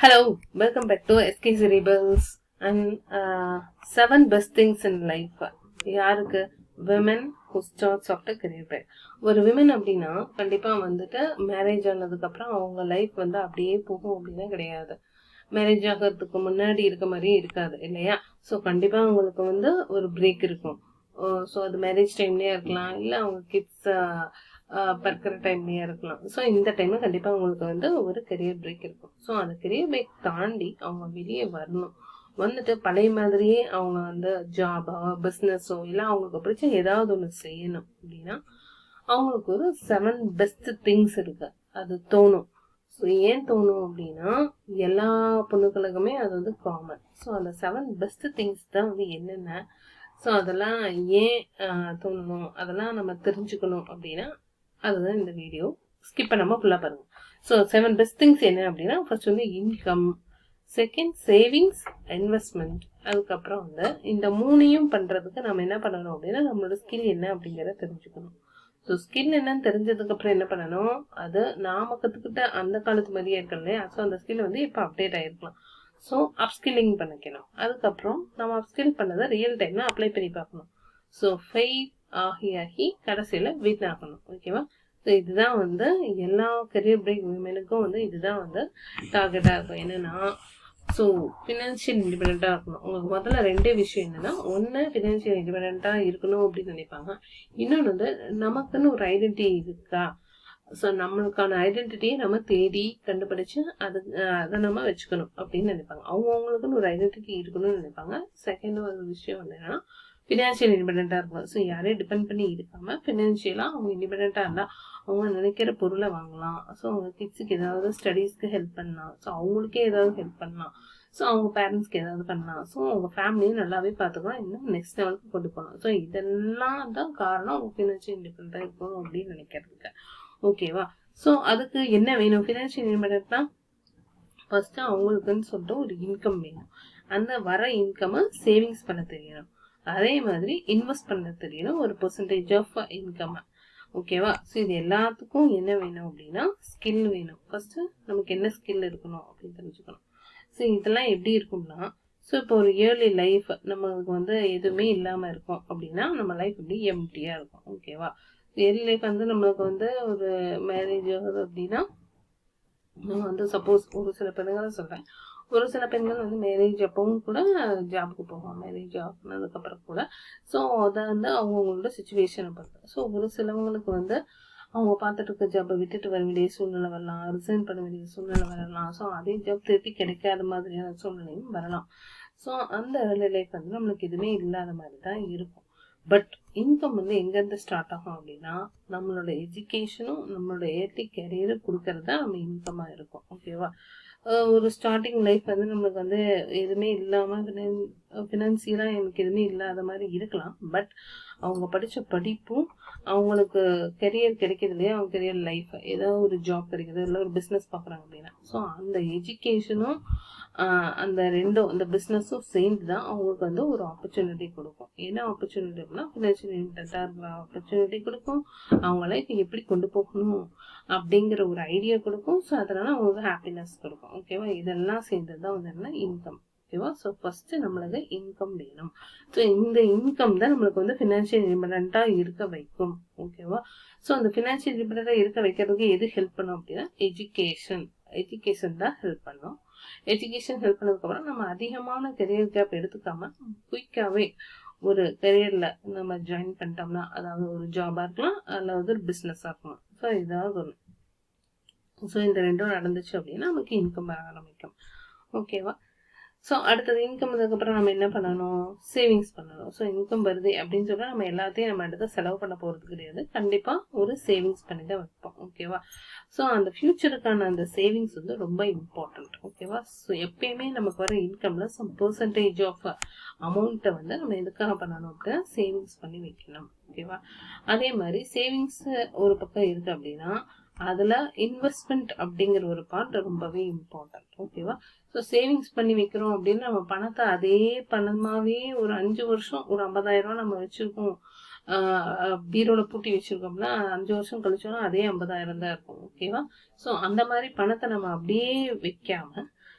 Hello, welcome back to SK Cerebrals and 7 best things in life. யாருக்கு? Women who starts after career break. ஒரு women அப்படின்னா கண்டிப்பா வந்துட்டு marriage ஆனதுக்கு அப்புறம் அவங்க லைஃப் வந்து அப்படியே போகும் அப்படின்னா கிடையாது. மேரேஜ் ஆகிறதுக்கு முன்னாடி இருக்க மாதிரியே இருக்காது இல்லையா? ஸோ கண்டிப்பா அவங்களுக்கு வந்து ஒரு பிரேக் இருக்கும். ஸோ அது மேரேஜ் டைம்லயே இருக்கலாம், இல்லை அவங்க கிட்ஸ் பறக்கிற டைம்லயே இருக்கலாம். ஸோ இந்த டைம்ல கண்டிப்பா அவங்களுக்கு வந்து ஒரு கெரியர் பிரேக் இருக்கும். ஸோ அந்த கெரியர் பிரேக் தாண்டி அவங்க வெளியே வரணும். வந்துட்டு பழைய மாதிரியே அவங்க வந்து ஜாபோ பிஸ்னஸோ இல்லை அவங்களுக்கு பிடிச்ச ஏதாவது ஒன்று செய்யணும் அப்படின்னா அவங்களுக்கு ஒரு 7 பெஸ்ட் திங்ஸ் இருக்கு. அது தோணும். ஸோ ஏன் தோணும் அப்படின்னா எல்லா பொண்ணுகளுக்குமே அது வந்து காமன். ஸோ அந்த 7 பெஸ்ட் திங்ஸ் தான் வந்து என்னென்ன, ஸோ அதெல்லாம் ஏன் தோணணும், அதெல்லாம் நம்ம தெரிஞ்சுக்கணும் அப்படின்னா அதுதான் இந்த வீடியோ. ஸ்கிப் பண்ணாம ஃபுல்லாக பாருங்க. ஸோ 7 பெஸ்ட் திங்ஸ் என்ன அப்படின்னா ஃபர்ஸ்ட் வந்து இன்கம், செகண்ட் சேவிங்ஸ், இன்வெஸ்ட்மெண்ட், அதுக்கப்புறம் வந்து இந்த மூணையும் பண்றதுக்கு நம்ம என்ன பண்ணணும் அப்படின்னா நம்மளோட ஸ்கில் என்ன அப்படிங்கிறத தெரிஞ்சுக்கணும். ஸோ ஸ்கில் என்னன்னு தெரிஞ்சதுக்கு அப்புறம் என்ன பண்ணணும், அது நாம கற்றுக்கிட்ட அந்த காலத்து மாதிரியே இருக்கு இல்லையா? ஸோ அந்த ஸ்கில் வந்து இப்போ அப்டேட் ஆகிருக்கலாம். ஸோ அப்ஸ்கில்லிங் பண்ணிக்கணும். அதுக்கப்புறம் நம்ம அப்ஸ்கில் பண்ணதை ரியல் டைமில் அப்ளை பண்ணி பார்க்கணும். ஸோ ஃபெயில் ஆகி கடைசியில் வின் ஆகணும். ஓகேவா? ஸோ இதுதான் வந்து எல்லா கெரியர் பிரேக் விமனுக்கும் வந்து இதுதான் வந்து டார்கெட்டாக இருக்கும். என்னன்னா ஸோ ஃபினான்ஷியல் இண்டிபெண்ட்டாக இருக்கணும். உங்களுக்கு முதல்ல 2 விஷயம் என்னன்னா, ஒன்று ஃபினான்ஷியல் இண்டிபெண்ட்டாக இருக்கணும் அப்படின்னு நினைப்பாங்க. இன்னொன்று வந்து நமக்குன்னு ஒரு ஐடென்டிட்டி இருக்கா, ஸோ நம்மளுக்கான ஐடென்டிட்டியை நம்ம தேடி கண்டுபிடிச்சு அதை நம்ம வச்சுக்கணும் அப்படின்னு நினைப்பாங்க. அவங்களுக்குன்னு ஒரு ஐடென்டிட்டி இருக்கணும்னு நினைப்பாங்க. செகண்ட் ஒரு விஷயம் வந்து என்னன்னா ஃபினான்ஷியல் இண்டிபெண்ட்டாக இருக்கணும். ஸோ யாரையும் டிபெண்ட் பண்ணி இருக்காம ஃபினான்ஷியலாக அவங்க இண்டிபெண்ட்டாக இருந்தால் அவங்க நினைக்கிற பொருளை வாங்கலாம். ஸோ அவங்க கிட்ஸுக்கு ஏதாவது ஸ்டடீஸ்க்கு ஹெல்ப் பண்ணலாம். ஸோ அவங்களுக்கே ஏதாவது ஹெல்ப் பண்ணலாம். ஸோ அவங்க பேரண்ட்ஸ்க்கு ஏதாவது பண்ணலாம். ஸோ அவங்க ஃபேமிலியும் நல்லாவே பார்த்துக்கலாம், இன்னும் நெக்ஸ்ட் லெவலுக்கு கொண்டு போகலாம். ஸோ இதெல்லாம் தான் காரணம் அவங்க ஃபினான்ஷியல் இண்டிபெண்ட்டாக இருக்கணும் அப்படின்னு நினைக்கிறதுக்கு. ஓகேவா? ஸோ அதுக்கு என்ன வேணும்? ஃபினான்ஷியல் இண்டிபெண்ட்னா ஃபர்ஸ்ட் அவங்களுக்குன்னு சொல்லிட்டு ஒரு இன்கம் வேணும். அந்த வர இன்கம்மை சேவிங்ஸ் பண்ண தெரியணும். அதே மாதிரி இன்வெஸ்ட் பண்ண தெரியணும், ஒரு பெர்சன்டேஜ் ஆஃப் இன்கம். ஓகேவா? ஸோ இது எல்லாத்துக்கும் என்ன வேணும் அப்படின்னா ஸ்கில் வேணும். ஃபர்ஸ்ட் நமக்கு என்ன ஸ்கில் இருக்கணும் அப்படின்னு தெரிஞ்சுக்கணும். ஸோ இதெல்லாம் எப்படி இருக்கும்னா, ஸோ இப்போ ஒரு இயர்லி லைஃப் நம்மளுக்கு வந்து எதுவுமே இல்லாமல் இருக்கும் அப்படின்னா நம்ம லைஃப் எப்படி எம்டியாக இருக்கும். ஓகேவா? இயர்லி லைஃப் வந்து நம்மளுக்கு வந்து ஒரு மேரேஜ் ஆகுது அப்படின்னா நம்ம வந்து சப்போஸ் ஒரு சில பெண்களை சொல்கிறேன், ஒரு சில பெண்கள் வந்து மேரேஜ் அப்பவும் கூட ஜாபுக்கு போவாங்க, மேரேஜ் ஆனதுக்கப்புறம் கூட. ஸோ அதை வந்து அவங்களோட சுச்சுவேஷனை பொறுத்து. ஸோ ஒரு சிலவங்களுக்கு வந்து அவங்க பார்த்துட்டு இருக்க ஜாப்பை விட்டுட்டு வர வேண்டிய சூழ்நிலை வரலாம், ரிசைன் பண்ண வேண்டிய சூழ்நிலை வரலாம். ஸோ அதே ஜாப் திருப்பி கிடைக்காத மாதிரியான சூழ்நிலையும் வரலாம். ஸோ அந்த ஏர்லி லைஃப் வந்து நம்மளுக்கு எதுவுமே இல்லாத மாதிரி தான் இருக்கும். பட் இன்கம் வந்து எங்கேருந்து ஸ்டார்ட் ஆகும் அப்படின்னா நம்மளோட எஜுகேஷனும் நம்மளோட ஏர்லி கேரியரும் கொடுக்கறது தான் நம்ம இன்கமாக இருக்கும். ஓகேவா? ஒரு ஸ்டார்டிங் லைஃப் வந்து நம்மளுக்கு வந்து எதுவுமே இல்லாமல் ஃபினான்சியலாக எனக்கு எதுவுமே இல்லாத மாதிரி இருக்கலாம். பட் அவங்க படித்த படிப்பும் அவங்களுக்கு கெரியர் கிடைக்கிது இல்லையா, அவங்க கெரியர் லைஃப் ஏதாவது ஒரு ஜாப் கிடைக்கிது, இல்லை ஒரு பிஸ்னஸ் பார்க்குறாங்க அப்படின்னா ஸோ அந்த எஜுகேஷனும் அந்த ரெண்டும் இந்த பிஸ்னஸும் சேர்ந்து தான் அவங்களுக்கு வந்து ஒரு ஆப்பர்ச்சுனிட்டி கொடுக்கும். என்ன ஆப்பர்ச்சுனிட்டி அப்படின்னா ஃபினான்ஷியல் இண்டிபெண்டண்டாக இருக்கிற ஆப்பர்ச்சுனிட்டி கொடுக்கும், அவங்க லைஃப் எப்படி கொண்டு போகணும் அப்படிங்கிற ஒரு ஐடியா கொடுக்கும். ஸோ அதனால அவங்களுக்கு ஹாப்பினஸ் கொடுக்கும். ஓகேவா? இதெல்லாம் சேர்ந்தது தான் வந்து என்ன இன்கம். ஓகேவா? ஸோ ஃபர்ஸ்ட் நம்மளுக்கு இன்கம் வேணும். ஸோ இந்த இன்கம் தான் நம்மளுக்கு வந்து ஃபினான்ஷியல் இண்டிபெண்டண்டாக இருக்க வைக்கும். ஓகேவா? ஸோ அந்த ஃபினான்ஷியல் இண்டிபெண்டண்டாக இருக்க வைக்கிறதுக்கு எது ஹெல்ப் பண்ணும் அப்படின்னா எஜுகேஷன் தான் ஹெல்ப் பண்ணும். எஜுகேஷன் ஹெல்ப் பண்ணதுக்கப்புறம் நம்ம அதிகமான கெரியர் கேப் எடுத்துக்காம குயிக்காகவே ஒரு கெரியரில் நம்ம ஜாயின் பண்ணிட்டோம்னா, அதாவது ஒரு ஜாபாக இருக்கலாம் அல்லது ஒரு பிஸ்னஸாக இருக்கலாம். ஸோ இதாவது ஒன்று. ஸோ இந்த ரெண்டும் நடந்துச்சு அப்படின்னா நமக்கு இன்கம் வர ஆரம்பிக்கும். ஓகேவா? ஸோ அடுத்தது இன்கம் வந்ததுக்கப்புறம் நம்ம என்ன பண்ணணும்? சேவிங்ஸ் பண்ணணும். ஸோ இன்கம் வருது அப்படின்னு சொன்னால் நம்ம எல்லாத்தையும் நம்ம அடுத்து செலவு பண்ண போகிறது கிடையாது. கண்டிப்பாக ஒரு சேவிங்ஸ் பண்ணி தான் வைப்போம். ஓகேவா? ஸோ அந்த ஃபியூச்சருக்கான அந்த சேவிங்ஸ் வந்து ரொம்ப இம்பார்ட்டண்ட். ஓகேவா? ஸோ எப்பயுமே நமக்கு வர இன்கம்ல சம் பெர்சன்டேஜ் ஆஃப் அமௌண்ட்டை வந்து நம்ம எதுக்காக பண்ணணும் அப்படின்னா சேவிங்ஸ் பண்ணி வைக்கணும். ஓகேவா? அதே மாதிரி சேவிங்ஸ் ஒரு பக்கம் இருக்கு அப்படின்னா அதில் இன்வெஸ்ட்மெண்ட் அப்படிங்கிற ஒரு பார்ட் ரொம்பவே இம்பார்ட்டன்ட். ஓகேவா? ஸோ சேவிங்ஸ் பண்ணி வைக்கிறோம் அப்படின்னு நம்ம பணத்தை அதே பணமாகவே ஒரு 5 வருஷம் ஒரு 50,000 நம்ம வச்சுருக்கோம், பீரோவில் பூட்டி வச்சுருக்கோம்னா 5 வருஷம் கழிச்சோன்னா அதே 50,000 தான் இருக்கும். ஓகேவா? ஸோ அந்த மாதிரி பணத்தை நம்ம அப்படியே வைக்காம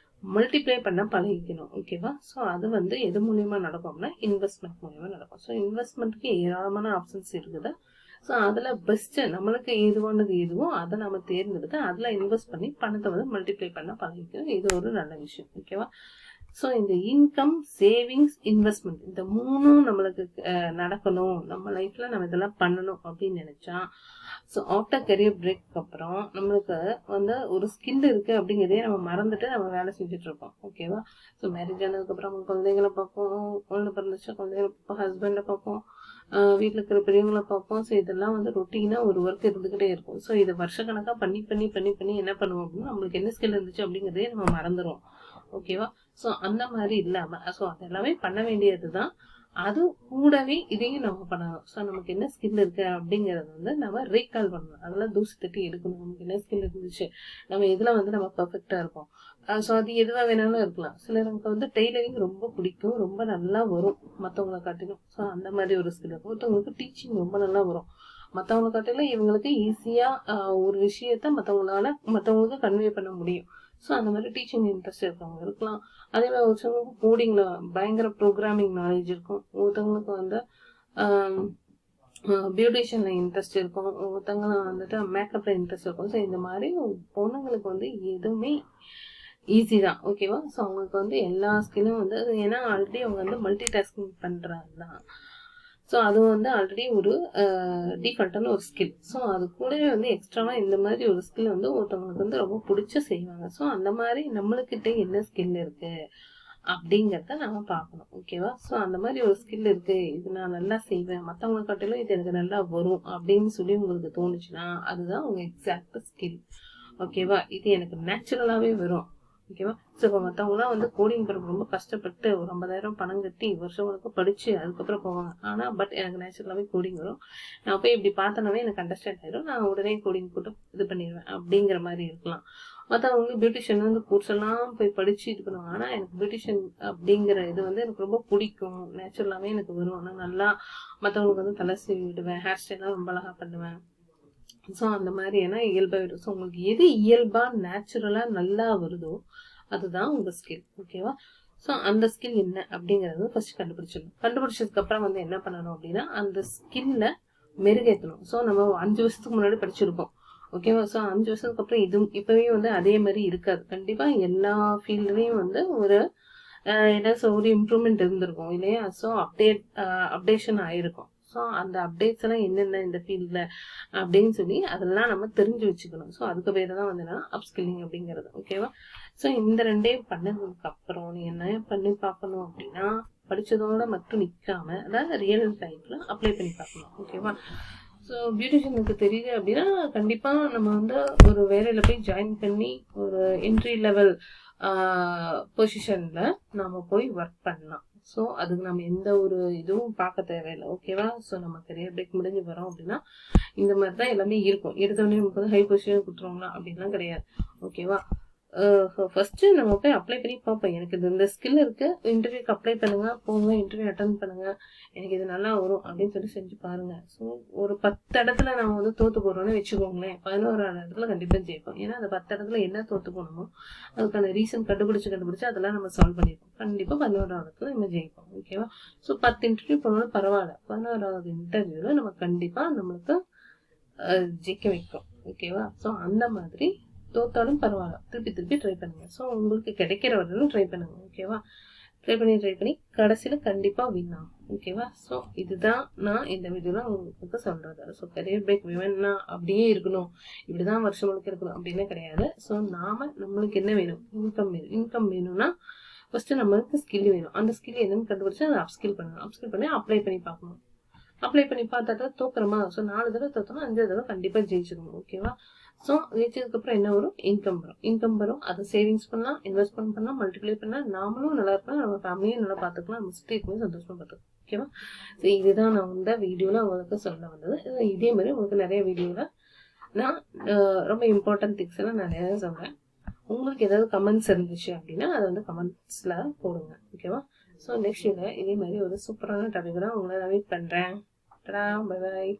மல்டிப்ளை பண்ண பழகிக்கணும். ஓகேவா? ஸோ அது வந்து எது மூலியமா நடக்கும் அப்படின்னா இன்வெஸ்ட்மெண்ட் மூலியமா நடக்கும். ஸோ இன்வெஸ்ட்மெண்ட்டுக்கு ஏராளமான ஆப்ஷன்ஸ் இருக்குது. ஸோ அதில் பெஸ்ட்டு நம்மளுக்கு எதுவானது எதுவோ அதை நம்ம தேர்ந்தெடுத்து அதில் இன்வெஸ்ட் பண்ணி பணத்தை வந்து மல்டிப்ளை பண்ண பழகிக்கணும். இது ஒரு நல்ல விஷயம். ஓகேவா? ஸோ இந்த இன்கம், சேவிங்ஸ், இன்வெஸ்ட்மெண்ட் இந்த மூணும் நம்மளுக்கு நடக்கணும், நம்ம லைஃப்ல நம்ம இதெல்லாம் பண்ணணும் அப்படின்னு நினைச்சா, ஸோ ஆஃப்டர் கெரியர் பிரேக் அப்புறம் நம்மளுக்கு வந்து ஒரு ஸ்கில் இருக்கு அப்படிங்கிறதே நம்ம மறந்துட்டு நம்ம வேலை செஞ்சுட்டு இருப்போம். ஓகேவா? ஸோ மேரேஜ் ஆனதுக்கப்புறம் குழந்தைங்களை பார்ப்போம், குழந்தை பிறந்துச்சா குழந்தைகளை பார்ப்போம், ஹஸ்பண்டை பார்ப்போம், வீட்டில் இருக்கிற பெரியவங்களை பார்ப்போம். ஸோ இதெல்லாம் வந்து ரொட்டீனாக ஒரு ஒர்க் இருந்துக்கிட்டே இருக்கும். ஸோ இதை வருஷக்கணக்காக பண்ணி பண்ணி பண்ணி பண்ணி என்ன பண்ணுவோம் அப்படின்னா நம்மளுக்கு என்ன ஸ்கில் இருந்துச்சு அப்படிங்கிறதே நம்ம மறந்துடும். ஓகேவா? ஸோ அந்த மாதிரி இல்லாமல் ஸோ அது எல்லாமே பண்ண வேண்டியது தான். அது கூடவே இதையும் நம்ம பண்ணணும். ஸோ நமக்கு என்ன ஸ்கில் இருக்கு அப்படிங்கறது வந்து நம்ம ரீகால் பண்ணணும். அதெல்லாம் தூசி தட்டி எடுக்கணும். நமக்கு என்ன ஸ்கில் இருந்துச்சு, நம்ம எதுல வந்து நம்ம பர்ஃபெக்டா இருக்கோம். ஸோ அது எதுவா வேணாலும் இருக்கலாம். சிலருக்கு வந்து டெய்லரிங் ரொம்ப பிடிக்கும், ரொம்ப நல்லா வரும் மற்றவங்களை காட்டிலும். ஸோ அந்த மாதிரி ஒரு ஸ்கில் இருக்கும். ஒருத்தவங்களுக்கு டீச்சிங் ரொம்ப நல்லா வரும், மற்றவங்களை காட்டிலும் இவங்களுக்கு ஈஸியா ஒரு விஷயத்த மற்றவங்களுக்கு கன்வே பண்ண முடியும். ஸோ அந்த மாதிரி டீச்சிங் இன்ட்ரெஸ்ட் இருக்கவங்க இருக்கலாம். அதே மாதிரி ஒருத்தவங்களுக்கு கோடிங்ல பயங்கர ப்ரோக்ராமிங் நாலேஜ் இருக்கும், ஒருத்தவங்களுக்கு வந்து பியூட்டிஷியன்ல இன்ட்ரெஸ்ட் இருக்கும், ஒருத்தவங்க வந்துட்டு மேக்கப்ல இன்ட்ரெஸ்ட் இருக்கும். ஸோ இந்த மாதிரி பொண்ணுங்களுக்கு வந்து எதுவுமே ஈஸி தான். ஓகேவா? ஸோ அவங்களுக்கு வந்து எல்லா ஸ்கில்லும் வந்து ஏன்னா ஆல்ரெடி அவங்க வந்து மல்டி டாஸ்கிங் பண்றாங்க தான். ஸோ அது வந்து ஆல்ரெடி ஒரு டிஃபால்ட்டான ஒரு ஸ்கில். ஸோ அது கூடவே வந்து எக்ஸ்ட்ராவாக இந்த மாதிரி ஒரு ஸ்கில் வந்து ஒருத்தவங்களுக்கு வந்து ரொம்ப பிடிச்ச செய்வாங்க. ஸோ அந்த மாதிரி நம்மளுக்கிட்ட என்ன ஸ்கில் இருக்கு அப்படிங்கிறத நம்ம பார்க்கணும். ஓகேவா? ஸோ அந்த மாதிரி ஒரு ஸ்கில் இருக்கு, இது நான் நல்லா செய்வேன், மற்றவங்களை காட்டிலும் இது எனக்கு நல்லா வரும் அப்படின்னு சொல்லி உங்களுக்கு தோணுச்சுன்னா அதுதான் உங்க எக்ஸாக்ட் ஸ்கில். ஓகேவா? இது எனக்கு நேச்சுரலாகவே வரும். ஓகேவா? ஸோ இப்போ மற்றவங்களாம் வந்து கோடிங் பண்ணுறது ரொம்ப கஷ்டப்பட்டு ஒரு 50,000 பணம் கட்டி வருஷங்களுக்கு படித்து அதுக்கப்புறம் போவாங்க. ஆனால் பட் எனக்கு நேச்சுரலாகவே கோடிங் வரும், நான் போய் இப்படி பார்த்தனாவே எனக்கு அண்டர்ஸ்டாண்ட் ஆகிடும், நான் உடனே கோடிங் போட்டு இது பண்ணிடுவேன் அப்படிங்கிற மாதிரி இருக்கலாம். மற்றவங்க பியூட்டிஷியன் வந்து கோர்ஸ் எல்லாம் போய் படித்து இது பண்ணுவாங்க. ஆனால் எனக்கு பியூட்டிஷியன் அப்படிங்கிற இது வந்து எனக்கு ரொம்ப பிடிக்கும், நேச்சுரலாகவே எனக்கு வரும். ஆனால் நல்லா மற்றவங்களுக்கு வந்து தலை சீவி விடுவேன், ஹேர் ஸ்டைலாம் ரொம்ப அழகாக பண்ணுவேன். ஸோ அந்த மாதிரி ஏன்னா இயல்பாக வரும். ஸோ உங்களுக்கு எது இயல்பாக நேச்சுரலாக நல்லா வருதோ அதுதான் உங்கள் ஸ்கில். ஓகேவா? ஸோ அந்த ஸ்கில் என்ன அப்படிங்கிறது ஃபர்ஸ்ட் கண்டுபிடிச்சிடணும். கண்டுபிடிச்சதுக்கு அப்புறம் வந்து என்ன பண்ணணும் அப்படின்னா அந்த ஸ்கில்ல மெருகேற்றணும். ஸோ நம்ம 5 வருஷத்துக்கு முன்னாடி படிச்சிருப்போம். ஓகேவா? ஸோ 5 வருஷத்துக்கு அப்புறம் இப்பவே வந்து அதே மாதிரி இருக்காது. கண்டிப்பாக எல்லா ஃபீல்ட்லேயும் வந்து ஒரு ஒரு இம்ப்ரூவ்மெண்ட் இருந்திருக்கும் இல்லையா? ஸோ அப்டேஷன் ஆயிருக்கும். ஸோ அந்த அப்டேட்ஸ் எல்லாம் என்னென்ன இந்த ஃபீல்டில் அப்படின்னு சொல்லி அதெல்லாம் நம்ம தெரிஞ்சு வச்சுக்கணும். ஸோ அதுக்கு பேர் தான் வந்து என்னன்னா அப்ஸ்கில்லிங் அப்படிங்கிறது. ஓகேவா? ஸோ இந்த ரெண்டையும் பண்ணதுக்கு அப்புறம் நீ என்ன பண்ணி பார்க்கணும் அப்படின்னா படித்ததோட மட்டும் நிற்காம அதாவது ரியல் லைஃப்ல அப்ளை பண்ணி பார்க்கணும். ஓகேவா? ஸோ பியூட்டிஷியனுக்கு தெரியுது அப்படின்னா கண்டிப்பாக நம்ம வந்து ஒரு வேலையில் போய் ஜாயின் பண்ணி ஒரு என்ட்ரி லெவல் பொசிஷனில் நம்ம போய் ஒர்க் பண்ணலாம். ஸோ அதுக்கு நம்ம எந்த ஒரு இதுவும் பார்க்க தேவையில்லை. ஓகேவா? ஸோ நம்ம கரியர் பிரேக் முடிஞ்சு வரோம் அப்படின்னா இந்த மாதிரி தான் எல்லாமே இருக்கும். எடுத்தோடனே நமக்கு வந்து ஹை பொசிஷன் கொடுத்துருவாங்களா அப்படின்லாம் கிடையாது. ஓகேவா? ஃபர்ஸ்ட் நம்ம போய் அப்ளை பண்ணி பார்ப்போம். எனக்கு இந்த ஸ்கில் இருக்கு, இன்டர்வியூக்கு அப்ளை பண்ணுங்க, போங்க, இன்டர்வியூ அட்டன் பண்ணுங்க, எனக்கு இது நல்லா வரும் அப்படின்னு சொல்லி செஞ்சு பாருங்க. ஸோ ஒரு 10 இடத்துல நம்ம வந்து தோத்து போறோம்னு வச்சுக்கோங்களேன், 11ஆவது இடத்துல கண்டிப்பா ஜெயிப்போம். ஏன்னா அந்த 10 இடத்துல என்ன தோத்து போனோமோ அதுக்கான ரீசன் கண்டுபிடிச்சு அதெல்லாம் நம்ம சால்வ் பண்ணிருப்போம். கண்டிப்பா 11ஆவது இடத்துல நம்ம ஜெயிப்போம். ஓகேவா? ஸோ 10 இன்டர்வியூ போனாலும் பரவாயில்ல, 11ஆவது இன்டர்வியூல நம்ம கண்டிப்பா நம்மளுக்கு ஜெயிக்க வைக்கும். ஓகேவா? ஸோ அந்த மாதிரி தோத்தாலும் பரவாயில்ல, திருப்பி ட்ரை பண்ணுங்க. ஸோ உங்களுக்கு கிடைக்கிற வரையிலும் ட்ரை பண்ணுங்க. ஓகேவா? ட்ரை பண்ணி கடைசியில் கண்டிப்பாக வின் ஆகும். ஓகேவா? ஸோ இதுதான் நான் இந்த வீடியோவில் உங்களுக்கு சொல்கிறது. ஸோ கரியர் பிரேக் வேணும்னா அப்படியே இருக்கணும், இப்படிதான் வருஷம் முழுக்க இருக்கணும் அப்படின்னு கிடையாது. ஸோ நம்மளுக்கு என்ன வேணும்? இன்கம் வேணும்னா ஃபர்ஸ்ட் நம்மளுக்கு ஸ்கில் வேணும். அந்த ஸ்கில் என்னன்னு கண்டுபிடிச்சு அதை அப்ஸ்கில் பண்ணணும். அப்ஸ்கில் பண்ணி அப்ளை பண்ணி பார்க்கணும். அப்ளை பண்ணி பார்த்தா தோக்குறோமா? ஸோ 4 தடவை தோத்தோம்னா 5 தடவை கண்டிப்பாக ஜெயிச்சிடணும். ஓகேவா? ஸோ ஜெயிச்சதுக்கு அப்புறம் என்ன வரும்? இன்கம் வரும். அதை சேவிங்ஸ் பண்ணலாம், இன்வெஸ்ட்மெண்ட் பண்ணலாம், மல்டிப்ளை பண்ணலாம், நாமளும் நல்லா இருக்கலாம், நம்ம ஃபேமிலியும் நல்லா பார்த்துக்கலாம், நம்ம சுற்றி இருக்கும்போது சந்தோஷமா பார்த்துக்கலாம். ஓகேவா? ஸோ இதுதான் நான் இந்த வீடியோவில் உங்களுக்கு சொல்ல வந்தது. இதே மாதிரி உங்களுக்கு நிறைய வீடியோவில் நான் ரொம்ப இம்பார்ட்டன்ட் திங்ஸ் எல்லாம் நிறைய சொல்கிறேன். உங்களுக்கு ஏதாவது கமெண்ட்ஸ் இருந்துச்சு அப்படின்னா அதை வந்து கமெண்ட்ஸில் போடுங்க. ஓகேவா? ஸோ நெக்ஸ்ட் இதே மாதிரி ஒரு சூப்பரான டாபிக் தான் உங்களை நான் வெயிட் பண்ணுறேன். Bye bye.